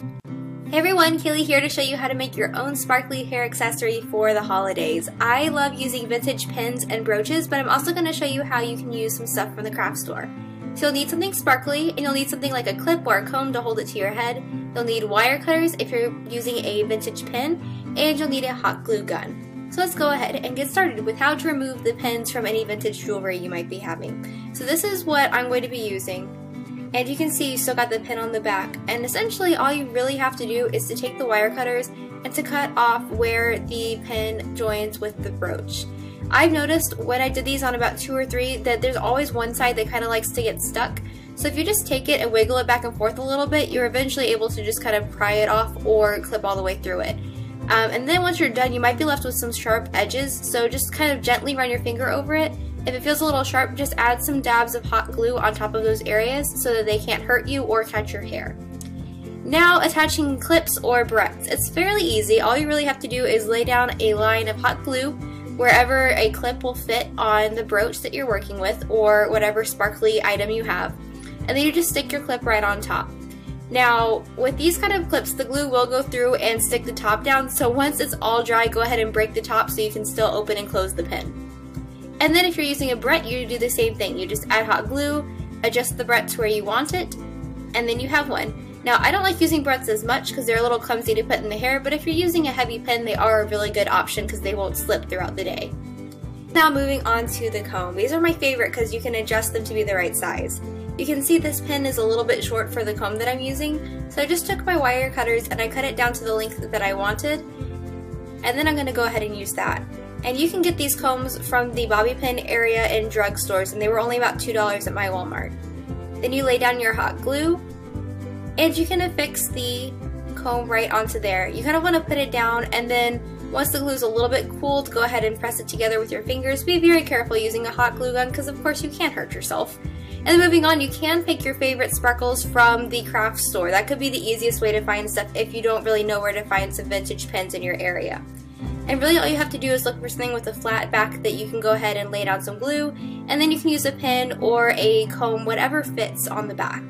Hey everyone, Kaylee here to show you how to make your own sparkly hair accessory for the holidays. I love using vintage pins and brooches, but I'm also going to show you how you can use some stuff from the craft store. So you'll need something sparkly, and you'll need something like a clip or a comb to hold it to your head. You'll need wire cutters if you're using a vintage pin, and you'll need a hot glue gun. So let's go ahead and get started with how to remove the pins from any vintage jewelry you might be having. So this is what I'm going to be using. And you can see you still got the pin on the back, and essentially all you really have to do is to take the wire cutters and to cut off where the pin joins with the brooch. I've noticed when I did these on about 2 or 3 that there's always one side that kind of likes to get stuck. So if you just take it and wiggle it back and forth a little bit, you're eventually able to just kind of pry it off or clip all the way through it. And then once you're done, you might be left with some sharp edges, so just kind of gently run your finger over it. If it feels a little sharp, just add some dabs of hot glue on top of those areas so that they can't hurt you or catch your hair. Now attaching clips or barrettes. It's fairly easy. All you really have to do is lay down a line of hot glue wherever a clip will fit on the brooch that you're working with or whatever sparkly item you have. And then you just stick your clip right on top. Now, with these kind of clips, the glue will go through and stick the top down, so once it's all dry, go ahead and break the top so you can still open and close the pin. And then if you're using a barrette, you do the same thing. You just add hot glue, adjust the barrette to where you want it, and then you have one. Now, I don't like using barrettes as much because they're a little clumsy to put in the hair, but if you're using a heavy pin, they are a really good option because they won't slip throughout the day. Now moving on to the comb. These are my favorite because you can adjust them to be the right size. You can see this pin is a little bit short for the comb that I'm using, so I just took my wire cutters and I cut it down to the length that I wanted, and then I'm going to go ahead and use that. And you can get these combs from the bobby pin area in drugstores, and they were only about $2 at my Walmart. Then you lay down your hot glue, and you can affix the comb right onto there. You kind of want to put it down, and then once the glue is a little bit cooled, go ahead and press it together with your fingers. Be very careful using a hot glue gun because of course you can't hurt yourself. And then moving on, you can pick your favorite sparkles from the craft store. That could be the easiest way to find stuff if you don't really know where to find some vintage pins in your area. And really all you have to do is look for something with a flat back that you can go ahead and lay down some glue, and then you can use a pin or a comb, whatever fits on the back.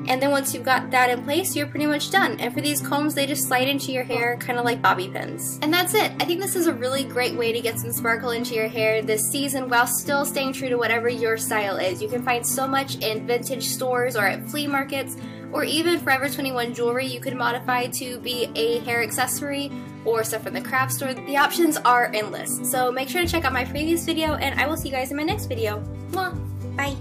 And then once you've got that in place, you're pretty much done. And for these combs, they just slide into your hair kind of like bobby pins. And that's it. I think this is a really great way to get some sparkle into your hair this season while still staying true to whatever your style is. You can find so much in vintage stores or at flea markets, or even Forever 21 jewelry you could modify to be a hair accessory or stuff from the craft store. The options are endless. So make sure to check out my previous video, and I will see you guys in my next video. Mwah! Bye!